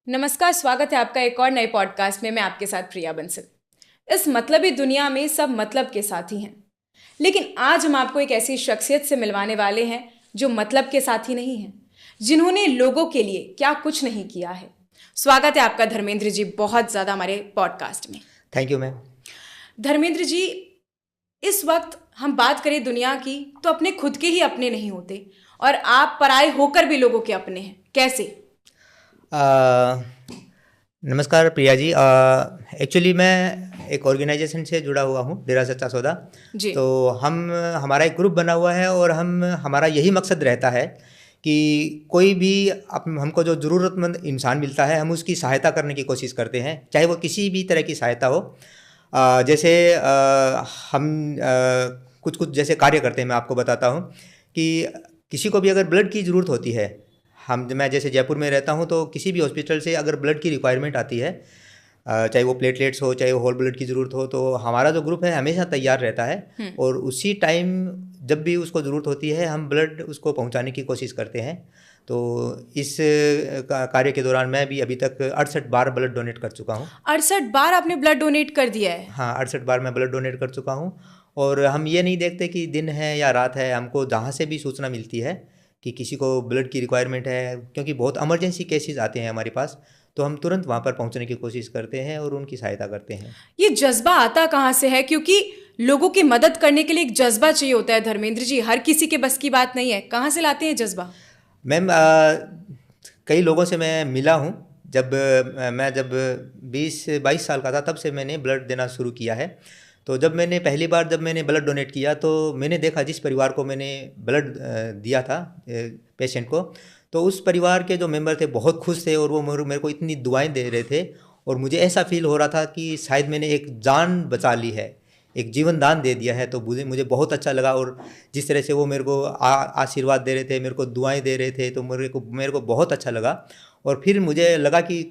नमस्कार, स्वागत है आपका एक और नए पॉडकास्ट में। मैं आपके साथ प्रिया बंसल। इस मतलबी दुनिया में सब मतलब के साथी हैं, लेकिन आज हम आपको एक ऐसी शख्सियत से मिलवाने वाले हैं जो मतलब के साथी नहीं है, जिन्होंने लोगों के लिए क्या कुछ नहीं किया है। स्वागत है आपका धर्मेंद्र जी बहुत ज़्यादा हमारे पॉडकास्ट में। Thank you ma'am. Dharmendra ji, इस वक्त हम बात करें दुनिया की तो अपने खुद के ही अपने नहीं होते, और आप पराए होकर भी लोगों के अपने हैं। कैसे? नमस्कार प्रिया जी। एक्चुअली मैं एक ऑर्गेनाइजेशन से जुड़ा हुआ हूँ, डेरा सच्चा सौदा जी। तो हमारा एक ग्रुप बना हुआ है और हमारा यही मकसद रहता है कि कोई भी हमको जो ज़रूरतमंद इंसान मिलता है हम उसकी सहायता करने की कोशिश करते हैं, चाहे वो किसी भी तरह की सहायता हो। जैसे हम कुछ कुछ जैसे कार्य करते हैं। मैं आपको बताता हूँ कि किसी को भी अगर ब्लड की ज़रूरत होती है, मैं जैसे जयपुर में रहता हूँ तो किसी भी हॉस्पिटल से अगर ब्लड की रिक्वायरमेंट आती है, चाहे वो प्लेटलेट्स हो चाहे वो होल ब्लड की ज़रूरत हो, तो हमारा जो ग्रुप है हमेशा तैयार रहता है और उसी टाइम जब भी उसको ज़रूरत होती है हम ब्लड उसको पहुँचाने की कोशिश करते हैं। तो इस कार्य के दौरान मैं भी अभी तक 68 बार ब्लड डोनेट कर चुका हूँ। 68 बार आपने ब्लड डोनेट कर दिया है? हाँ, 68 बार मैं ब्लड डोनेट कर चुका हूँ। और हम ये नहीं देखते कि दिन है या रात है, हमको जहाँ से भी सूचना मिलती है कि किसी को ब्लड की रिक्वायरमेंट है, क्योंकि बहुत इमरजेंसी केसेस आते हैं हमारे पास, तो हम तुरंत वहाँ पर पहुँचने की कोशिश करते हैं और उनकी सहायता करते हैं। ये जज्बा आता कहाँ से है? क्योंकि लोगों की मदद करने के लिए एक जज्बा चाहिए होता है धर्मेंद्र जी, हर किसी के बस की बात नहीं है। कहाँ से लाते हैं जज्बा? मैम, कई लोगों से मैं मिला हूँ। जब 20-22 साल का था तब से मैंने ब्लड देना शुरू किया है। तो पहली बार जब मैंने ब्लड डोनेट किया तो मैंने देखा जिस परिवार को मैंने ब्लड दिया था पेशेंट को, तो उस परिवार के जो मेंबर थे बहुत खुश थे और वो मेरे को इतनी दुआएं दे रहे थे और मुझे ऐसा फील हो रहा था कि शायद मैंने एक जान बचा ली है, एक जीवन दान दे दिया है। तो मुझे बहुत अच्छा लगा और जिस तरह से वो मेरे को आशीर्वाद दे रहे थे, मेरे को दुआएं दे रहे थे, तो मेरे को बहुत अच्छा लगा। और फिर मुझे लगा कि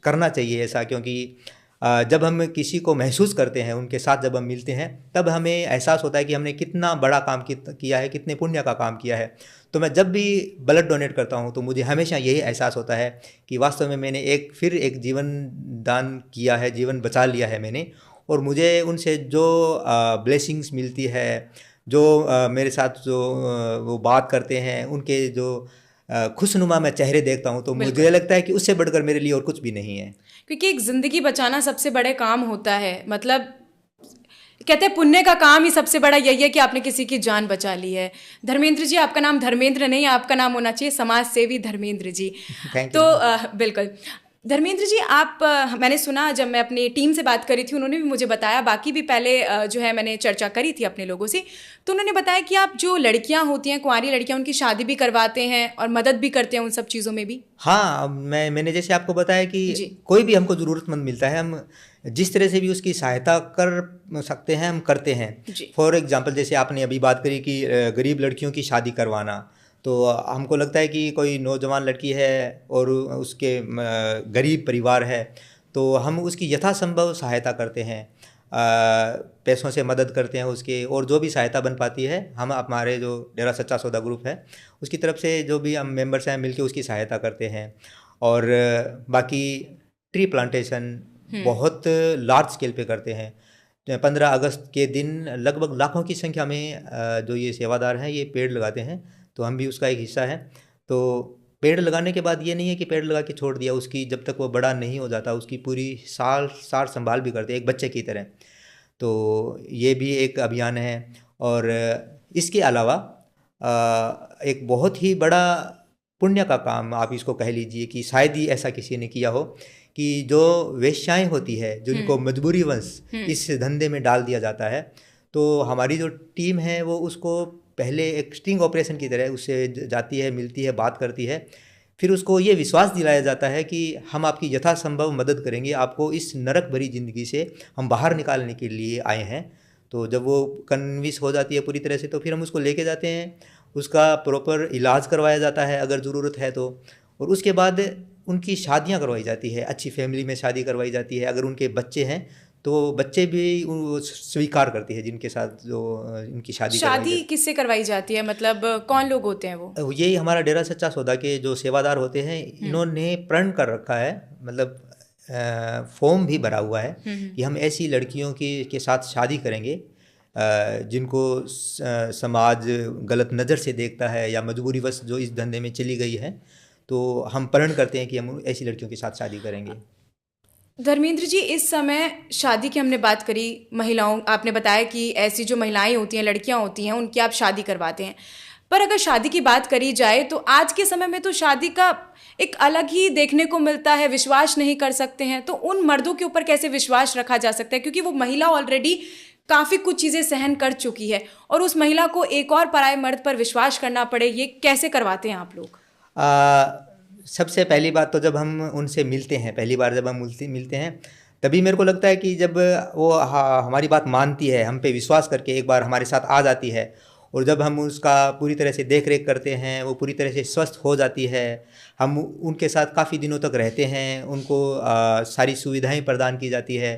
करना चाहिए ऐसा, क्योंकि जब हम किसी को महसूस करते हैं, उनके साथ जब हम मिलते हैं, तब हमें एहसास होता है कि हमने कितना बड़ा काम किया है, कितने पुण्य का काम किया है। तो मैं जब भी ब्लड डोनेट करता हूँ तो मुझे हमेशा यही एहसास होता है कि वास्तव में मैंने फिर एक जीवन दान किया है, जीवन बचा लिया है मैंने। और मुझे उनसे जो ब्लेसिंग्स मिलती है, जो मेरे साथ जो वो बात करते हैं, उनके जो खुशनुमा मैं चेहरे देखता हूँ, तो मुझे लगता है कि उससे बढ़कर मेरे लिए और कुछ भी नहीं है। क्योंकि एक जिंदगी बचाना सबसे बड़े काम होता है। मतलब कहते हैं पुण्य का काम ही सबसे बड़ा यही है कि आपने किसी की जान बचा ली है। धर्मेंद्र जी, आपका नाम धर्मेंद्र नहीं, आपका नाम होना चाहिए समाज सेवी धर्मेंद्र जी। थैंक तो यू। बिल्कुल धर्मेंद्र जी, मैंने सुना, जब मैं अपनी टीम से बात करी थी उन्होंने भी मुझे बताया, बाकी भी पहले जो है मैंने चर्चा करी थी अपने लोगों से, तो उन्होंने बताया कि आप जो लड़कियां होती हैं, कुंवारी लड़कियां, उनकी शादी भी करवाते हैं और मदद भी करते हैं उन सब चीज़ों में भी। हाँ, मैंने जैसे आपको बताया कि जी। कोई भी हमको ज़रूरतमंद मिलता है, हम जिस तरह से भी उसकी सहायता कर सकते हैं हम करते हैं। जी। फॉर एग्जांपल, जैसे आपने अभी बात करी कि गरीब लड़कियों की शादी करवाना, तो हमको लगता है कि कोई नौजवान लड़की है और उसके गरीब परिवार है, तो हम उसकी यथासंभव सहायता करते हैं, पैसों से मदद करते हैं उसके, और जो भी सहायता बन पाती है हम हमारे जो डेरा सच्चा सौदा ग्रुप है उसकी तरफ से जो भी हम मेंबर्स हैं मिलके उसकी सहायता करते हैं। और बाकी ट्री प्लांटेशन बहुत लार्ज स्केल पे करते हैं। 15 अगस्त के दिन लगभग लाखों की संख्या में जो ये सेवादार हैं ये पेड़ लगाते हैं, तो हम भी उसका एक हिस्सा है। तो पेड़ लगाने के बाद ये नहीं है कि पेड़ लगा के छोड़ दिया, उसकी जब तक वो बड़ा नहीं हो जाता उसकी पूरी सार संभाल भी करते हैं एक बच्चे की तरह। तो ये भी एक अभियान है। और इसके अलावा एक बहुत ही बड़ा पुण्य का काम आप इसको कह लीजिए कि शायद ही ऐसा किसी ने किया हो कि जो वेश्याएं होती है जिनको मजबूरीवश इस धंधे में डाल दिया जाता है, तो हमारी जो टीम है वो उसको पहले एक स्टिंग ऑपरेशन की तरह उससे जाती है, मिलती है, बात करती है, फिर उसको ये विश्वास दिलाया जाता है कि हम आपकी यथासंभव मदद करेंगे, आपको इस नरक भरी ज़िंदगी से हम बाहर निकालने के लिए आए हैं। तो जब वो कन्विंस हो जाती है पूरी तरह से, तो फिर हम उसको लेके जाते हैं, उसका प्रॉपर इलाज करवाया जाता है अगर ज़रूरत है तो, और उसके बाद उनकी शादियां करवाई जाती है, अच्छी फैमिली में शादी करवाई जाती है। अगर उनके बच्चे हैं तो बच्चे भी स्वीकार करती है जिनके साथ जो इनकी शादी किससे करवाई जाती है? मतलब कौन लोग होते हैं वो? यही हमारा डेरा सच्चा सौदा के जो सेवादार होते हैं, इन्होंने प्रण कर रखा है, मतलब फॉर्म भी भरा हुआ है कि हम ऐसी लड़कियों के साथ शादी करेंगे जिनको समाज गलत नज़र से देखता है या मजबूरीवश जो इस धंधे में चली गई है, तो हम प्रण करते हैं कि हम ऐसी लड़कियों के साथ शादी करेंगे। धर्मेंद्र जी, इस समय शादी की हमने बात करी, महिलाओं, आपने बताया कि ऐसी जो महिलाएं होती हैं, लड़कियां होती हैं, उनकी आप शादी करवाते हैं। पर अगर शादी की बात करी जाए तो आज के समय में तो शादी का एक अलग ही देखने को मिलता है, विश्वास नहीं कर सकते हैं। तो उन मर्दों के ऊपर कैसे विश्वास रखा जा सकता है, क्योंकि वो महिला ऑलरेडी काफ़ी कुछ चीज़ें सहन कर चुकी है, और उस महिला को एक और पराये मर्द पर विश्वास करना पड़े, ये कैसे करवाते हैं आप लोग? सबसे पहली बात तो जब हम उनसे मिलते हैं, पहली बार जब हम मिलते हैं, तभी मेरे को लगता है कि जब वो हमारी बात मानती है, हम पे विश्वास करके एक बार हमारे साथ आ जाती है, और जब हम उसका पूरी तरह से देख रेख करते हैं, वो पूरी तरह से स्वस्थ हो जाती है, हम उनके साथ काफ़ी दिनों तक रहते हैं, उनको सारी सुविधाएं प्रदान की जाती है,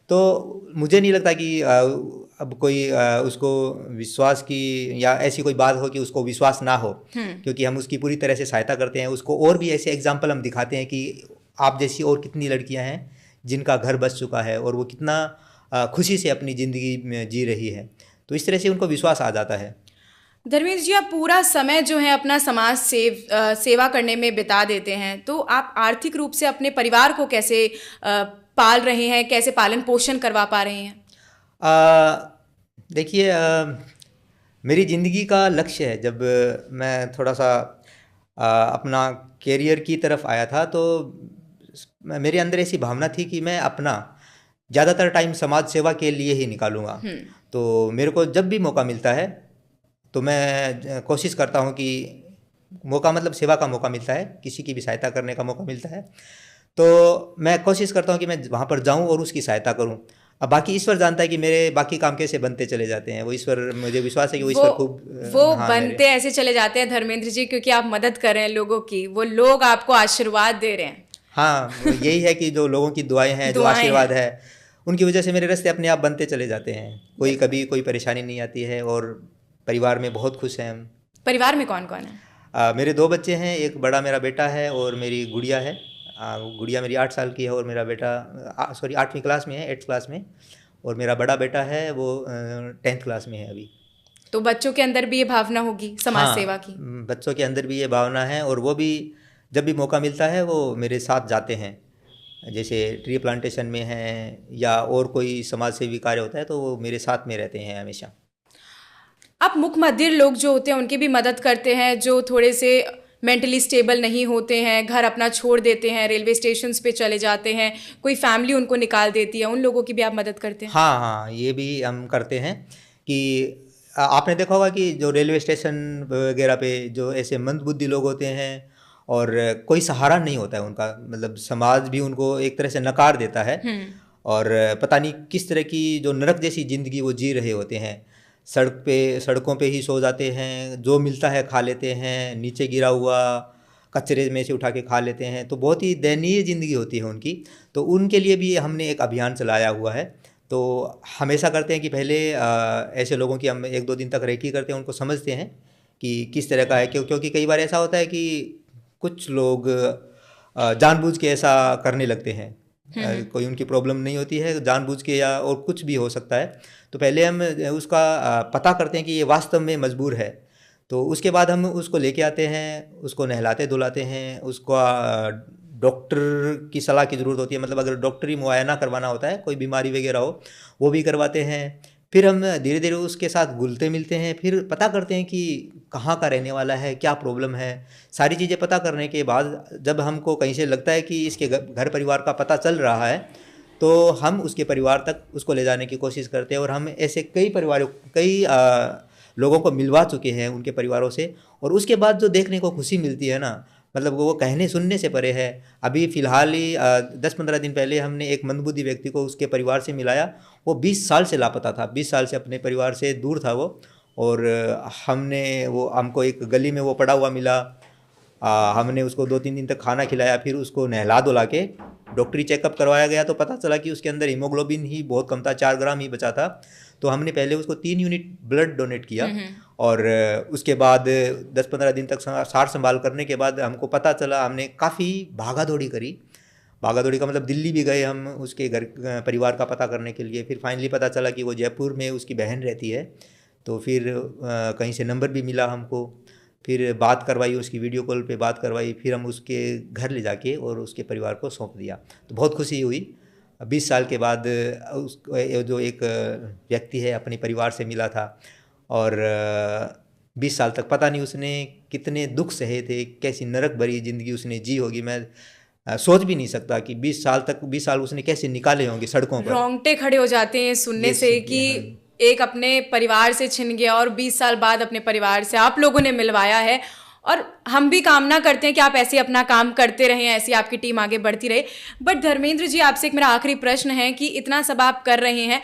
तो मुझे नहीं लगता कि अब कोई उसको विश्वास की या ऐसी कोई बात हो कि उसको विश्वास ना हो, क्योंकि हम उसकी पूरी तरह से सहायता करते हैं उसको। और भी ऐसे एग्जाम्पल हम दिखाते हैं कि आप जैसी और कितनी लड़कियां हैं जिनका घर बस चुका है और वो कितना खुशी से अपनी ज़िंदगी में जी रही है, तो इस तरह से उनको विश्वास आ जाता है। धर्मेंद्र जी, आप पूरा समय जो है अपना समाज सेवा करने में बिता देते हैं, तो आप आर्थिक रूप से अपने परिवार को कैसे पाल रहे हैं, कैसे पालन पोषण करवा पा रहे हैं? देखिए, मेरी ज़िंदगी का लक्ष्य है, जब मैं थोड़ा सा अपना कैरियर की तरफ आया था, तो मेरे अंदर ऐसी भावना थी कि मैं अपना ज़्यादातर टाइम समाज सेवा के लिए ही निकालूंगा। तो मेरे को जब भी मौका मिलता है तो मैं कोशिश करता हूँ कि मौका, मतलब सेवा का मौका मिलता है, किसी की भी सहायता करने का मौका मिलता है, तो मैं कोशिश करता हूँ कि मैं वहाँ पर जाऊँ और उसकी सहायता करूँ। अब बाकी ईश्वर जानता है कि मेरे बाकी काम कैसे बनते चले जाते हैं, वो ईश्वर, मुझे विश्वास है कि वो ईश्वर खूब बनते ऐसे चले जाते हैं धर्मेंद्र जी, क्योंकि आप मदद कर रहे हैं लोगों की, वो लोग आपको आशीर्वाद दे रहे हैं। हाँ, यही है कि जो लोगों की दुआएं हैं, जो आशीर्वाद है, उनकी वजह से मेरे रास्ते अपने आप बनते चले जाते हैं। कभी कोई परेशानी नहीं आती है, और परिवार में बहुत खुश हैं हम। परिवार में कौन कौन है? मेरे 2 बच्चे हैं, एक बड़ा मेरा बेटा है और मेरी गुड़िया है। गुड़िया मेरी 8 साल की है और मेरा बेटा 8वीं क्लास में है, 8th क्लास में, और मेरा बड़ा बेटा है वो 10th क्लास में है अभी। तो बच्चों के अंदर भी ये भावना होगी समाज सेवा की? बच्चों के अंदर भी ये भावना है, और वो भी जब भी मौका मिलता है वो मेरे साथ जाते हैं। जैसे ट्री प्लांटेशन में हैं या और कोई समाज सेवी कार्य होता है तो वो मेरे साथ में रहते हैं हमेशा। आप मुख्य मध्यम लोग जो होते हैं उनकी भी मदद करते हैं, जो थोड़े से मेंटली स्टेबल नहीं होते हैं, घर अपना छोड़ देते हैं, रेलवे स्टेशन पे चले जाते हैं, कोई फैमिली उनको निकाल देती है, उन लोगों की भी आप मदद करते हैं? हाँ, ये भी हम करते हैं कि आपने देखा होगा कि जो रेलवे स्टेशन वगैरह पे जो ऐसे मंदबुद्धि लोग होते हैं और कोई सहारा नहीं होता है उनका, मतलब समाज भी उनको एक तरह से नकार देता है, और पता नहीं किस तरह की जो नरक जैसी ज़िंदगी वो जी रहे होते हैं। सड़कों पे ही सो जाते हैं, जो मिलता है खा लेते हैं, नीचे गिरा हुआ कचरे में से उठा के खा लेते हैं, तो बहुत ही दयनीय ज़िंदगी होती है उनकी। तो उनके लिए भी हमने एक अभियान चलाया हुआ है। तो हमेशा करते हैं कि पहले ऐसे लोगों की हम 1-2 दिन तक रेकी करते हैं, उनको समझते हैं कि किस तरह का है, क्योंकि कई बार ऐसा होता है कि कुछ लोग जानबूझ के ऐसा करने लगते हैं। कोई उनकी प्रॉब्लम नहीं होती है, जानबूझ के या और कुछ भी हो सकता है। तो पहले हम उसका पता करते हैं कि ये वास्तव में मजबूर है, तो उसके बाद हम उसको लेके आते हैं, उसको नहलाते धुलाते हैं, उसको डॉक्टर की सलाह की ज़रूरत होती है, मतलब अगर डॉक्टरी मुआयना करवाना होता है, कोई बीमारी वगैरह हो, वो भी करवाते हैं। फिर हम धीरे धीरे उसके साथ घुलते मिलते हैं, फिर पता करते हैं कि कहाँ का रहने वाला है, क्या प्रॉब्लम है। सारी चीज़ें पता करने के बाद जब हमको कहीं से लगता है कि इसके घर परिवार का पता चल रहा है, तो हम उसके परिवार तक उसको ले जाने की कोशिश करते हैं। और हम ऐसे कई लोगों को मिलवा चुके हैं उनके परिवारों से, और उसके बाद जो देखने को खुशी मिलती है ना, मतलब वो कहने सुनने से परे है। अभी फ़िलहाल ही 10-15 दिन पहले हमने एक मंदबुद्धि व्यक्ति को उसके परिवार से मिलाया। वो 20 साल से लापता था, 20 साल से अपने परिवार से दूर था वो, और हमको एक गली में वो पड़ा हुआ मिला। हमने उसको 2-3 दिन तक खाना खिलाया, फिर उसको नहला धुला के डॉक्टरी चेकअप करवाया गया, तो पता चला कि उसके अंदर हीमोग्लोबिन ही बहुत कम था, 4 ग्राम ही बचा था। तो हमने पहले उसको 3 यूनिट ब्लड डोनेट किया, और उसके बाद 10-15 दिन तक सार संभाल करने के बाद हमको पता चला, हमने काफ़ी भागा दौड़ी करी, भागा दौड़ी का मतलब दिल्ली भी गए हम उसके घर परिवार का पता करने के लिए। फिर फाइनली पता चला कि वो जयपुर में उसकी बहन रहती है। तो फिर कहीं से नंबर भी मिला हमको, फिर बात करवाई, उसकी वीडियो कॉल पे बात करवाई, फिर हम उसके घर ले जाके और उसके परिवार को सौंप दिया। तो बहुत खुशी हुई। 20 साल के बाद उस जो एक व्यक्ति है अपने परिवार से मिला था, और 20 साल तक पता नहीं उसने कितने दुख सहे थे, कैसी नरक भरी ज़िंदगी उसने जी होगी। मैं सोच भी नहीं सकता कि 20 साल उसने कैसे निकाले होंगे सड़कों पर। रोंगटे खड़े हो जाते हैं सुनने से कि एक अपने परिवार से छिन गया और 20 साल बाद अपने परिवार से आप लोगों ने मिलवाया है। और हम भी कामना करते हैं कि आप ऐसे अपना काम करते रहें, ऐसी आपकी टीम आगे बढ़ती रहे। बट धर्मेंद्र जी, आपसे एक मेरा आखिरी प्रश्न है कि इतना सब आप कर रहे हैं,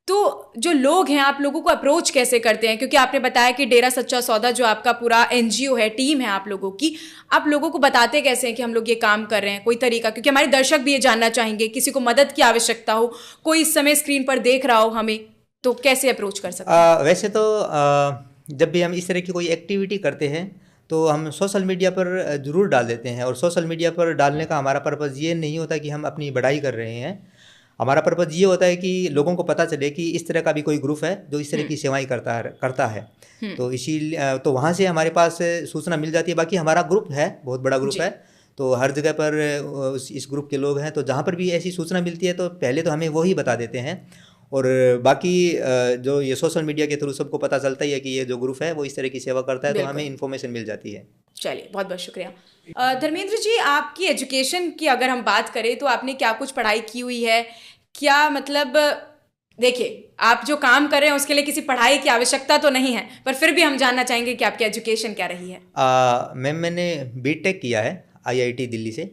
तो जो लोग हैं आप लोगों को अप्रोच कैसे करते हैं? क्योंकि आपने बताया कि डेरा सच्चा सौदा जो आपका पूरा एनजीओ है, टीम है आप लोगों की, आप लोगों को बताते कैसे हैं कि हम लोग ये काम कर रहे हैं? कोई तरीका, क्योंकि हमारे दर्शक भी ये जानना चाहेंगे, किसी को मदद की आवश्यकता हो, कोई इस समय स्क्रीन पर देख रहा हो हमें, तो कैसे अप्रोच कर सकते हैं? वैसे तो जब भी हम इस तरह की कोई एक्टिविटी करते हैं तो हम सोशल मीडिया पर ज़रूर डाल देते हैं। और सोशल मीडिया पर डालने का हमारा पर्पज़ ये नहीं होता कि हम अपनी बड़ाई कर रहे हैं। हमारा पर्पज़ ये होता है कि लोगों को पता चले कि इस तरह का भी कोई ग्रुप है जो इस तरह की सेवाएं करता है। तो इसीलिए तो वहाँ से हमारे पास सूचना मिल जाती है। बाकी हमारा ग्रुप है, बहुत बड़ा ग्रुप है, तो हर जगह पर इस ग्रुप के लोग हैं। तो जहाँ पर भी ऐसी सूचना मिलती है तो पहले तो हमें वही बता देते हैं। और बाकी जो ये सोशल मीडिया के थ्रू सबको पता चलता ही है कि ये जो ग्रुप है वो इस तरह की सेवा करता है, तो हमें इन्फॉर्मेशन मिल जाती है। चलिए, बहुत बहुत शुक्रिया। धर्मेंद्र जी, आपकी एजुकेशन की अगर हम बात करें तो आपने क्या कुछ पढ़ाई की हुई है? क्या मतलब, देखिए आप जो काम कर रहे हैं उसके लिए किसी पढ़ाई की आवश्यकता तो नहीं है, पर फिर भी हम जानना चाहेंगे कि आपकी एजुकेशन क्या रही है? मैम, मैंने बीटेक किया है IIT दिल्ली से।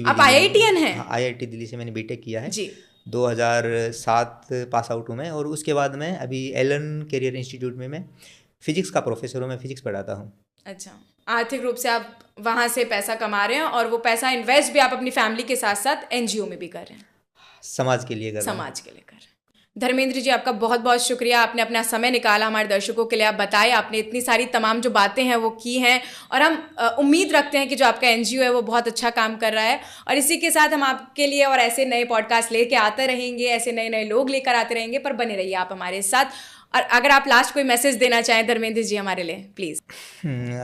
आप IITian हैं? हाँ, IIT दिल्ली से मैंने बीटेक किया है जी। 2007 पास आउट हूँ मैं। और उसके बाद मैं अभी एलन कैरियर इंस्टीट्यूट में मैं फिजिक्स का प्रोफेसर हूँ, मैं फिजिक्स पढ़ाता हूँ। अच्छा, आर्थिक रूप से आप वहाँ से पैसा कमा रहे हैं और वो पैसा इन्वेस्ट भी आप अपनी फैमिली के साथ साथ एनजीओ में भी कर रहे हैं, समाज के लिए कर रहे हैं। समाज के लिए कर रहे हैं। धर्मेंद्र जी, आपका बहुत बहुत शुक्रिया, आपने अपना समय निकाला हमारे दर्शकों के लिए। आप बताए, आपने इतनी सारी तमाम जो बातें हैं वो की हैं, और हम उम्मीद रखते हैं कि जो आपका एनजीओ है वो बहुत अच्छा काम कर रहा है। और इसी के साथ हम आपके लिए और ऐसे नए पॉडकास्ट लेके आते रहेंगे, ऐसे नए नए लोग लेकर आते रहेंगे, पर बने रहिए आप हमारे साथ। और अगर आप लास्ट कोई मैसेज देना चाहें धर्मेंद्र जी हमारे लिए, प्लीज़।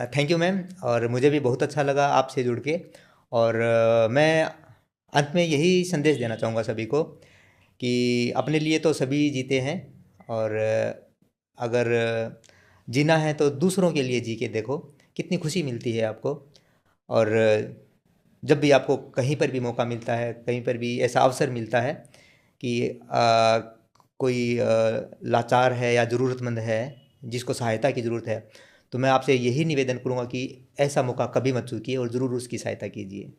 थैंक यू मैम, और मुझे भी बहुत अच्छा लगा आपसे जुड़ के। और मैं अंत में यही संदेश देना चाहूँगा सभी को कि अपने लिए तो सभी जीते हैं, और अगर जीना है तो दूसरों के लिए जी के देखो, कितनी खुशी मिलती है आपको। और जब भी आपको कहीं पर भी मौका मिलता है, कहीं पर भी ऐसा अवसर मिलता है कि कोई लाचार है या ज़रूरतमंद है जिसको सहायता की ज़रूरत है, तो मैं आपसे यही निवेदन करूँगा कि ऐसा मौका कभी मत चूकिए और ज़रूर उसकी सहायता कीजिए।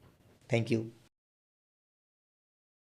Thank you.